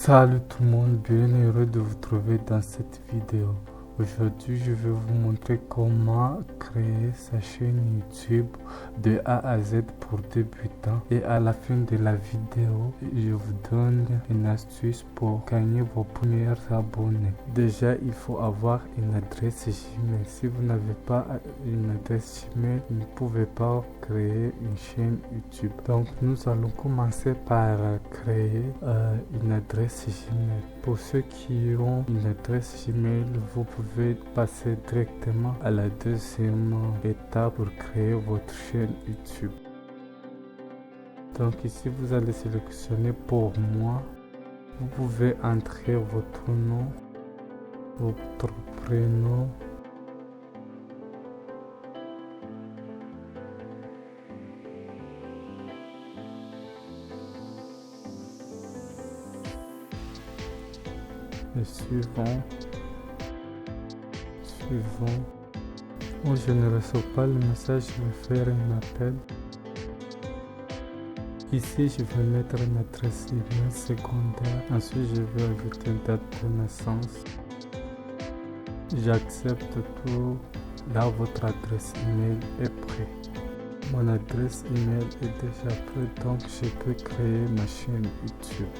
Salut tout le monde, bien heureux de vous trouver dans cette vidéo. Aujourd'hui, je vais vous montrer comment créer sa chaîne YouTube de A à Z pour débutants. Et à la fin de la vidéo, je vous donne une astuce pour gagner vos premiers abonnés. Déjà, il faut avoir une adresse Gmail. Si vous n'avez pas une adresse Gmail, vous ne pouvez pas créer une chaîne YouTube. Donc, nous allons commencer par créer une adresse Gmail. Pour ceux qui ont une adresse Gmail, vous pouvez passer directement à la deuxième étape pour créer votre chaîne YouTube. Donc ici, vous allez sélectionner pour moi. Vous pouvez entrer votre nom, votre prénom, et suivant. Moi, je ne reçois pas le message, je vais faire un appel. Ici, je vais mettre une adresse email secondaire. Ensuite, je vais ajouter une date de naissance. J'accepte tout. Là, votre adresse email est prête. Mon adresse email est déjà prête, donc je peux créer ma chaîne YouTube.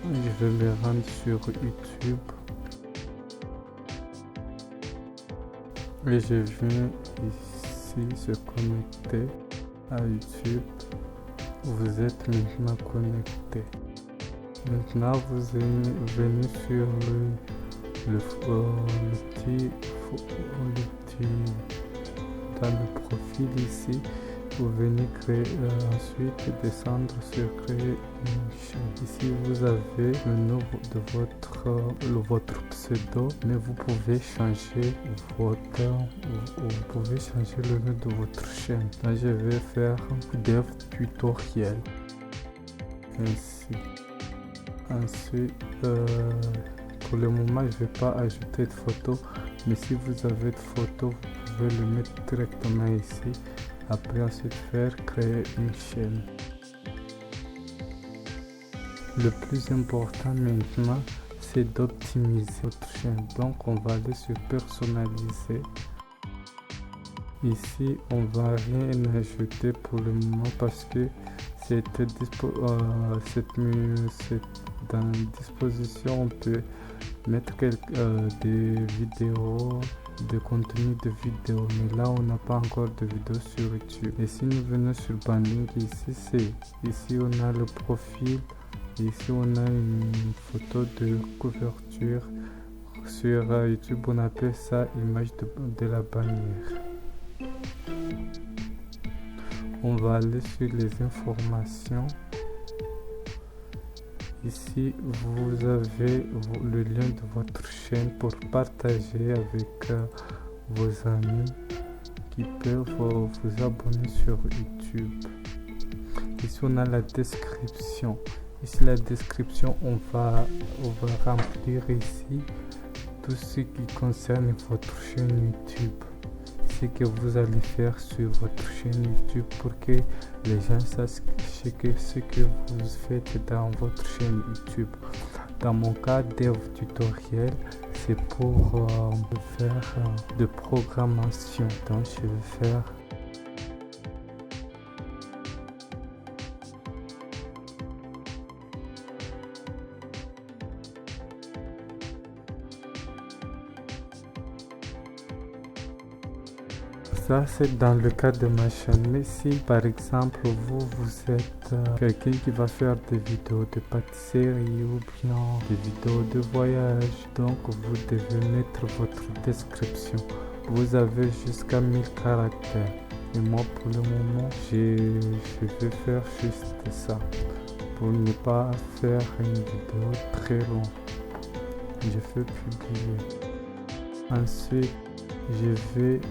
Je vais me rendre sur YouTube. Et je viens ici se connecter à YouTube. Vous êtes maintenant connecté. Maintenant, vous venez sur le petit dans le profil ici. Vous venez créer, ensuite descendre sur créer une chaîne. Ici vous avez le nom de votre pseudo, mais vous pouvez changer le nom de votre chaîne. Là je vais faire dev tutoriel ainsi. Ensuite pour le moment je vais pas ajouter de photos, mais si vous avez de photos vous pouvez le mettre directement ici. Après ensuite faire créer une chaîne. Le plus important maintenant c'est d'optimiser votre chaîne. Donc on va aller sur personnaliser. Ici on va rien ajouter pour le moment parce que c'est dans disposition. On peut mettre des vidéos, de contenu de vidéo, mais là on n'a pas encore de vidéo sur YouTube. Et si nous venons sur banding, ici on a le profil, ici on a une photo de couverture. Sur YouTube on appelle ça image de la bannière. On va aller sur les informations. Ici, vous avez le lien de votre chaîne pour partager avec vos amis qui peuvent vous abonner sur YouTube. Ici, on a la description. Ici, la description, on va remplir ici tout ce qui concerne votre chaîne YouTube. Ce que vous allez faire sur votre chaîne YouTube pour que les gens sachent ce que vous faites dans votre chaîne YouTube. Dans mon cas, dev tutoriel, c'est pour faire de programmation. Donc je vais faire ça. C'est dans le cas de ma chaîne. Mais si par exemple vous êtes quelqu'un qui va faire des vidéos de pâtisserie ou bien des vidéos de voyage, donc vous devez mettre votre description. Vous avez jusqu'à 1000 caractères. Et moi pour le moment je vais faire juste ça pour ne pas faire une vidéo très longue. Je fais publier. Ensuite je vais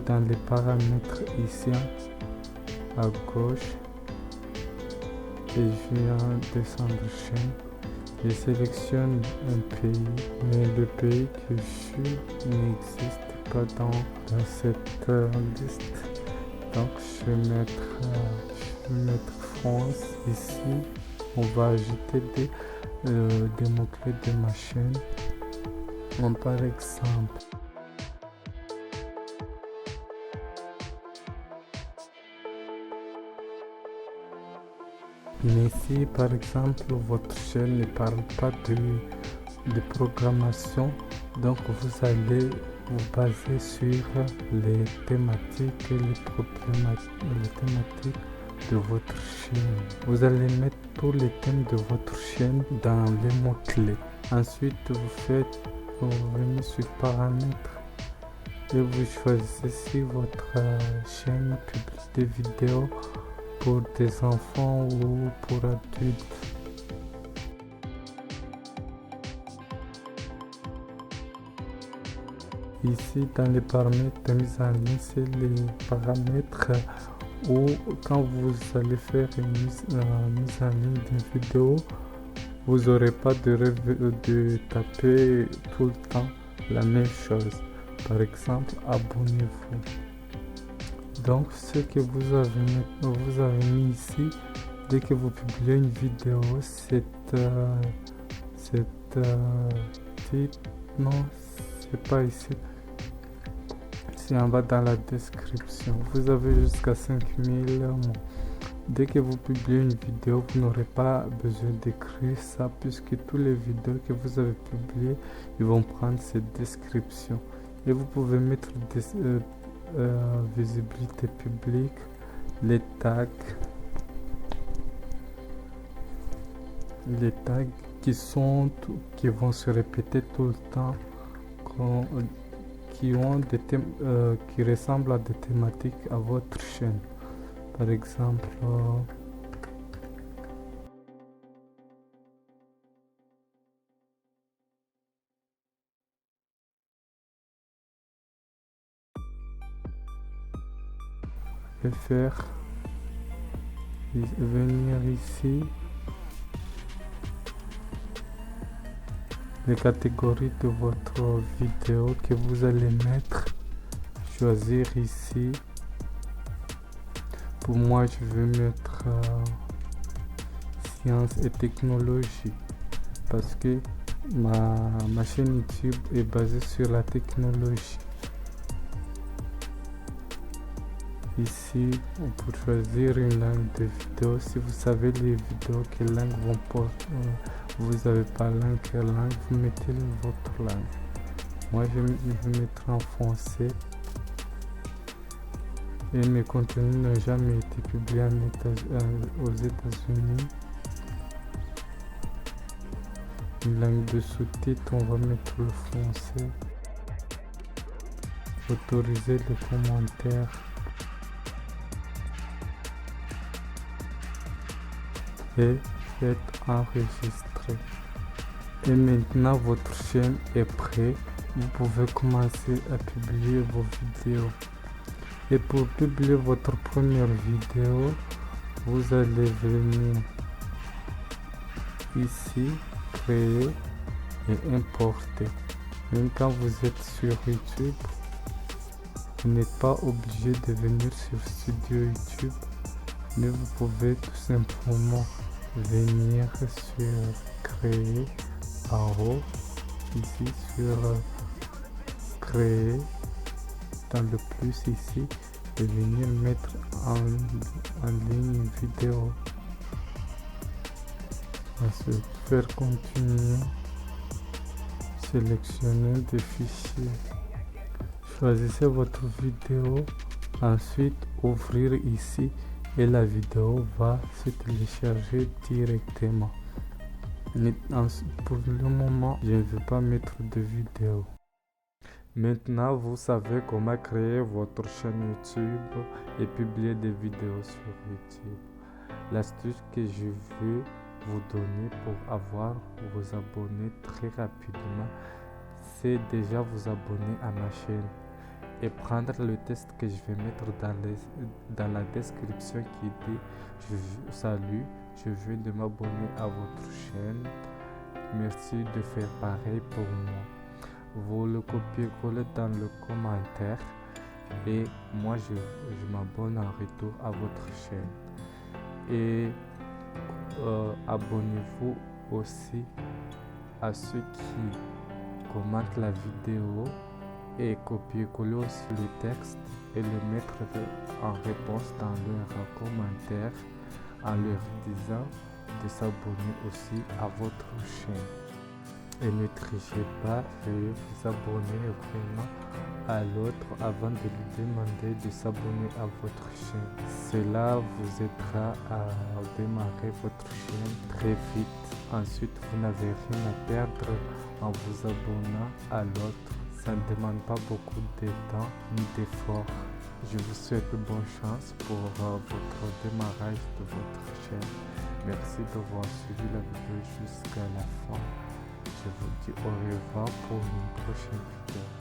dans les paramètres ici à gauche et je viens descendre chaîne. Je sélectionne un pays, mais le pays que je suis n'existe pas dans cette liste. Donc je vais mettre France ici. On va ajouter des mots-clés de ma chaîne. Par exemple, mais si par exemple votre chaîne ne parle pas de programmation, donc vous allez vous baser sur les thématiques et les thématiques de votre chaîne. Vous allez mettre tous les thèmes de votre chaîne dans les mots-clés. Ensuite, vous venez sur paramètres et vous choisissez si votre chaîne publie des vidéos pour des enfants ou pour adultes. Ici, dans les paramètres de mise en ligne, c'est les paramètres où quand vous allez faire une mise en ligne d'une vidéo, vous n'aurez pas de taper tout le temps la même chose. Par exemple, abonnez-vous. Donc, ce que vous avez mis ici, dès que vous publiez une vidéo, non, c'est pas ici. C'est en bas dans la description. Vous avez jusqu'à 5000 mots. Dès que vous publiez une vidéo, vous n'aurez pas besoin d'écrire ça puisque toutes les vidéos que vous avez publiées, ils vont prendre cette description. Et vous pouvez mettre des visibilité publique, les tags qui vont se répéter tout le temps, qui ressemblent à des thématiques à votre chaîne. Par exemple, venir ici, les catégories de votre vidéo que vous allez mettre, choisir ici. Pour moi, je vais mettre science et technologie parce que ma chaîne YouTube est basée sur la technologie. Ici, on peut choisir une langue de vidéo. Si vous savez les vidéos, quelle langue vous n'avez pas langue, quelle langue, vous mettez votre langue. Moi, je vais mettre en français. Et mes contenus n'ont jamais été publiés aux États-Unis. Une langue de sous-titres, on va mettre le français. Autoriser les commentaires. Et faites enregistrer. Et maintenant votre chaîne est prête. Vous pouvez commencer à publier vos vidéos. Et pour publier votre première vidéo, vous allez venir ici, créer et importer. Même quand vous êtes sur YouTube, vous n'êtes pas obligé de venir sur Studio YouTube, mais vous pouvez tout simplement venir sur créer en haut, ici sur créer dans le plus ici et venir mettre en ligne une vidéo. Ensuite, faire continuer, sélectionner des fichiers, choisissez votre vidéo, ensuite ouvrir ici et la vidéo va se télécharger directement. Pour le moment, je ne vais pas mettre de vidéo. Maintenant, vous savez comment créer votre chaîne YouTube et publier des vidéos sur YouTube. L'astuce que je veux vous donner pour avoir vos abonnés très rapidement, c'est déjà vous abonner à ma chaîne et prendre le test que je vais mettre dans la description qui dit salut, je viens de m'abonner à votre chaîne, merci de faire pareil pour moi. Vous le copiez-collez dans le commentaire et moi je m'abonne en retour à votre chaîne. Et abonnez-vous aussi à ceux qui commentent la vidéo et copier-coller aussi le texte et le mettre en réponse dans leurs commentaires en leur disant de s'abonner aussi à votre chaîne. Et ne trichez pas, veuillez vous abonner vraiment à l'autre avant de lui demander de s'abonner à votre chaîne. Cela vous aidera à démarrer votre chaîne très vite. Ensuite, vous n'avez rien à perdre en vous abonnant à l'autre. Ça ne demande pas beaucoup de temps ni d'effort. Je vous souhaite bonne chance pour votre démarrage de votre chaîne. Merci d'avoir suivi la vidéo jusqu'à la fin. Je vous dis au revoir pour une prochaine vidéo.